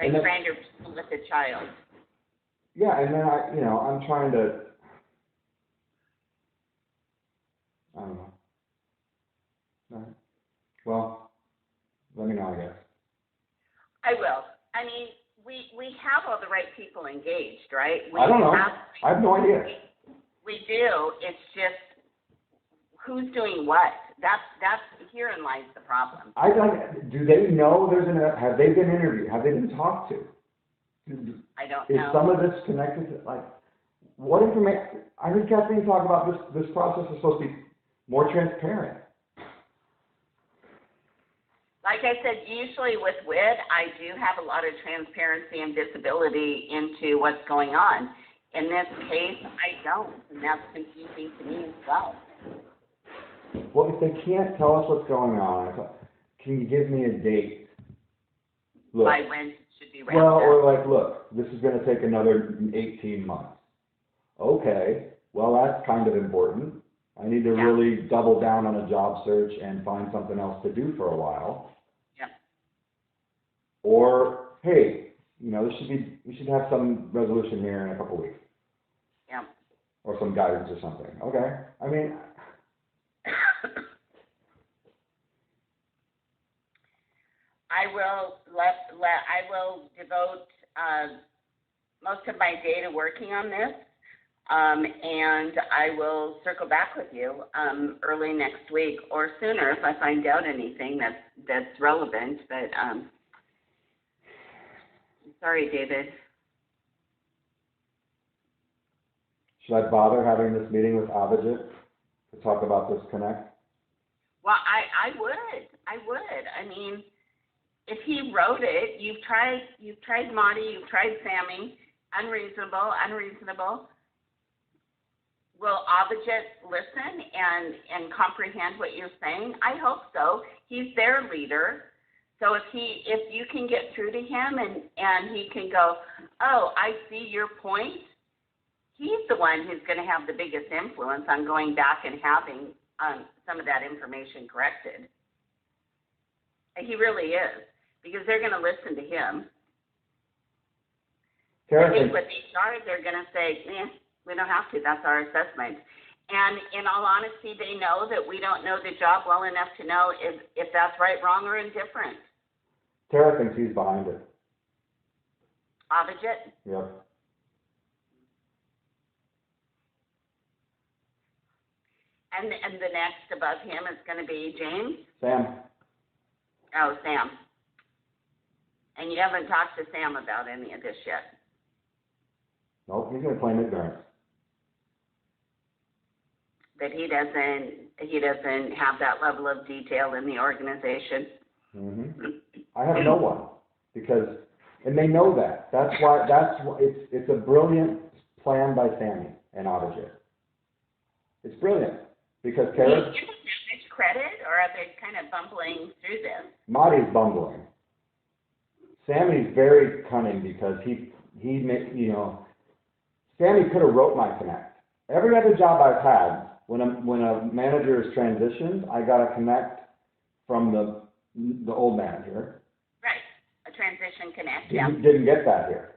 Like trying to wrestle with a child. Yeah, and then I'm trying to, I don't know. All right. Well, let me know, I guess. I will. I mean, we have all the right people engaged, right? I don't know. I have no idea. We do. It's just who's doing what. That's herein lies the problem. Do they know have they been interviewed? Have they been talked to? I don't know. Is some of this connected to, like, what information? I heard Kathleen talk about this process is supposed to be more transparent. Like I said, usually with WID, I do have a lot of transparency and visibility into what's going on. In this case, I don't, and that's confusing to me as well. Well, if they can't tell us what's going on, can you give me a date? Look, by when it should be wrapped up? Or up. like, look, this is going to take another 18 months. Okay, well, that's kind of important. I need to really double down on a job search and find something else to do for a while. Yeah. Or, hey, we should have some resolution here in a couple weeks. Yeah. Or some guidance or something. Okay. I mean, I will devote most of my day to working on this. And I will circle back with you early next week or sooner if I find out anything that's relevant. But sorry, David. Should I bother having this meeting with Avijit to talk about this connect? Well, I would. I mean, if he wrote it, you've tried Monty, you've tried Sammy. Unreasonable. Will Avijit listen and comprehend what you're saying? I hope so. He's their leader. So if you can get through to him and he can go, oh, I see your point, he's the one who's going to have the biggest influence on going back and having some of that information corrected. He really is, because they're going to listen to him. I think with HR, they're going to say, we don't have to. That's our assessment. And in all honesty, they know that we don't know the job well enough to know if that's right, wrong, or indifferent. Tara thinks he's behind it. Avijit? Yep. And the next above him is going to be James? Sam. Oh, Sam. And you haven't talked to Sam about any of this yet? Nope, he's going to claim ignorance. That he doesn't have that level of detail in the organization. Mm-hmm. I have no one, and they know that. That's why it's a brilliant plan by Sammy and Avijit. It's brilliant because Tara. Do you give them much credit, or are they kind of bumbling through this? Marty's bumbling. Sammy's very cunning because he Sammy could have wrote my connect. Every other job I've had, when a manager is transitioned, I got a connect from the old manager. Right, a transition connect. Didn't get that here.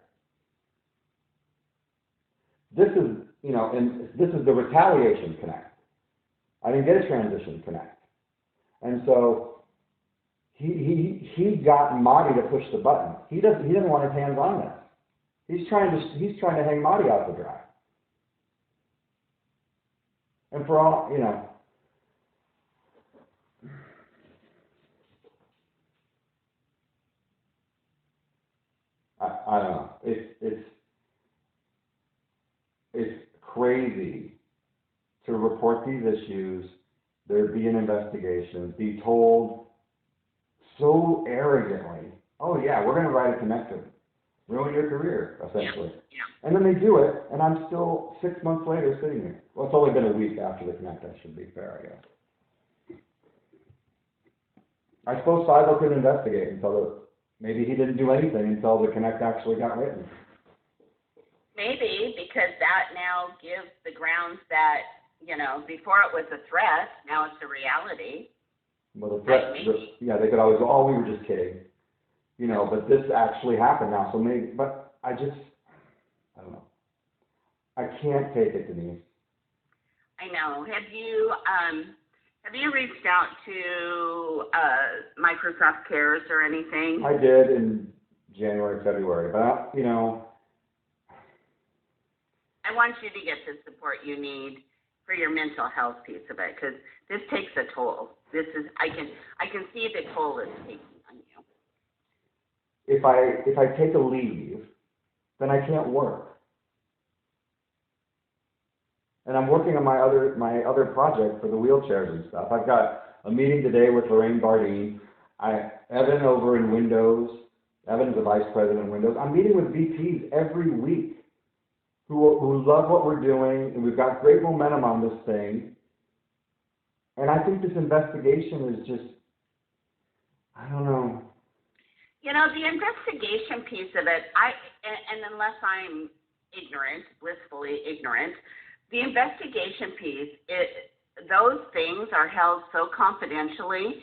This is and this is the retaliation connect. I didn't get a transition connect, and so he got Marty to push the button. He didn't want his hands on this. He's trying to hang Marty out to dry. And for all, I don't know. It's crazy to report these issues, there be an investigation, be told so arrogantly, oh yeah, we're going to write a connector. Ruin your career, essentially. Yeah. And then they do it, and I'm still 6 months later sitting here. Well, it's only been a week after the connect, I should be fair, I guess. I suppose Seidel couldn't investigate maybe he didn't do anything until the connect actually got written. Maybe, because that now gives the grounds that, before it was a threat, now it's a reality. Well, the threat, they could always go, oh, we were just kidding. you know, but this actually happened now, so maybe, but I don't know. I can't take it, Denise. I know. Have you reached out to Microsoft Cares or anything? I did in January, February, but, you know. I want you to get the support you need for your mental health piece of it, because this takes a toll. I can see the toll it's taking on you. If I take a leave, then I can't work. And I'm working on my other project for the wheelchairs and stuff. I've got a meeting today with Lorraine Bardeen. Evan over in Windows. Evan's the vice president in Windows. I'm meeting with VPs every week who love what we're doing, and we've got great momentum on this thing. And I think this investigation is just, I don't know. You know, the investigation piece of it, and unless I'm ignorant, blissfully ignorant, the investigation piece, those things are held so confidentially,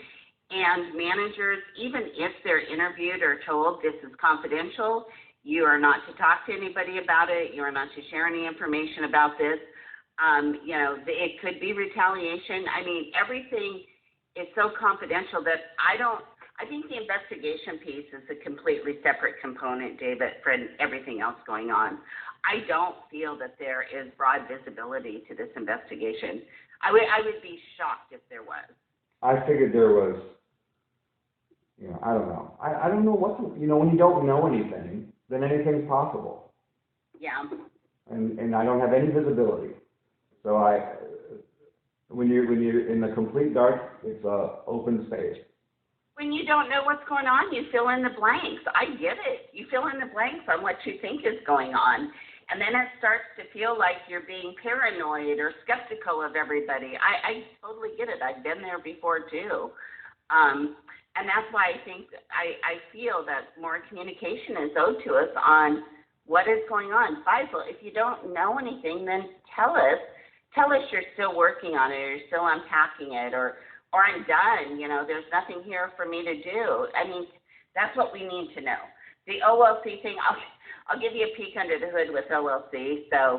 and managers, even if they're interviewed or told this is confidential, you are not to talk to anybody about it, you are not to share any information about this. You know, it could be retaliation. I mean, everything is so confidential that I think the investigation piece is a completely separate component, David, from everything else going on. I don't feel that there is broad visibility to this investigation. I would be shocked if there was. I figured there was, you know, I don't know. I don't know what to, you know, when you don't know anything, then anything's possible. Yeah. And I don't have any visibility. So when you're in the complete dark, it's open space. When you don't know what's going on, you fill in the blanks. I get it. You fill in the blanks on what you think is going on. And then it starts to feel like you're being paranoid or skeptical of everybody. I totally get it. I've been there before too. And that's why I feel that more communication is owed to us on what is going on. Faisal, if you don't know anything, then tell us. Tell us you're still working on it, or you're still unpacking it, or I'm done. You know, there's nothing here for me to do. I mean, that's what we need to know. The OLC thing, I'll give you a peek under the hood with OLC. So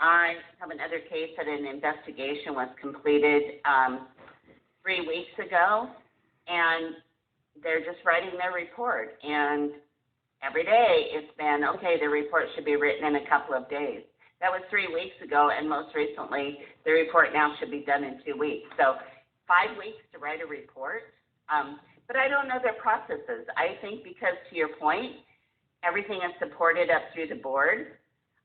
I have another case that an investigation was completed 3 weeks ago, and they're just writing their report. And every day it's been, okay, the report should be written in a couple of days. That was 3 weeks ago, and most recently, the report now should be done in 2 weeks. So 5 weeks to write a report. But I don't know their processes. I think because, to your point, everything is supported up through the board.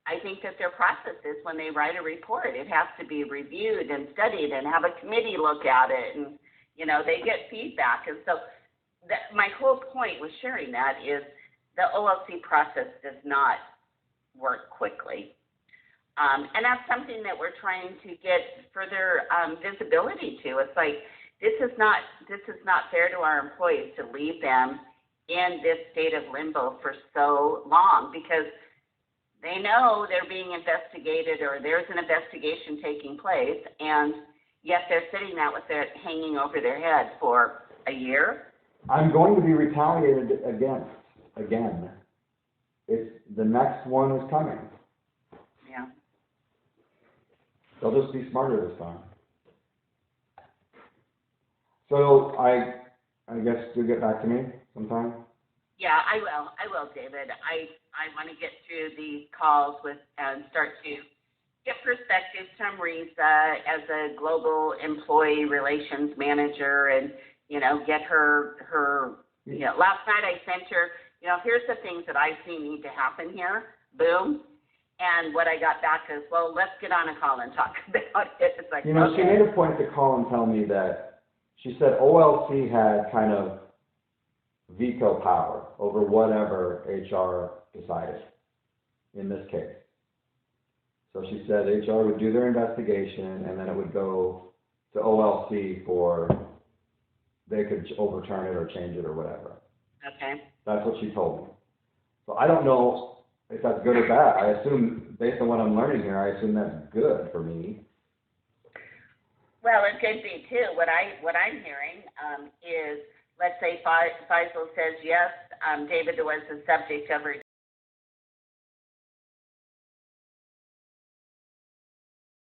I think that their process is when they write a report, it has to be reviewed and studied and have a committee look at it. And, you know, they get feedback. And so my whole point with sharing that is the OLC process does not work quickly. And that's something that we're trying to get further visibility to. It's like, this is not fair to our employees to leave them in this state of limbo for so long, because they know they're being investigated or there's an investigation taking place, and yet they're sitting there with it hanging over their head for a year. I'm going to be retaliated again. The next one is coming. Yeah. They'll just be smarter this time. So I guess you'll get back to me sometime? Yeah, I will, David. I want to get through these calls and start to get perspectives from Risa as a global employee relations manager, and, you know, get her, you know, last night I sent her, you know, here's the things that I see need to happen here. Boom. And what I got back is, well, let's get on a call and talk about it. It's like, you know, okay. She made a point to call and tell me that she said OLC had kind of veto power over whatever HR decided in this case. So she said HR would do their investigation, and then it would go to OLC they could overturn it or change it or whatever. Okay. That's what she told me. So I don't know if that's good or bad. I assume, based on what I'm learning here, I assume that's good for me. Well, it could be too. What I'm hearing is let's say Faisal says yes, David was the subject of her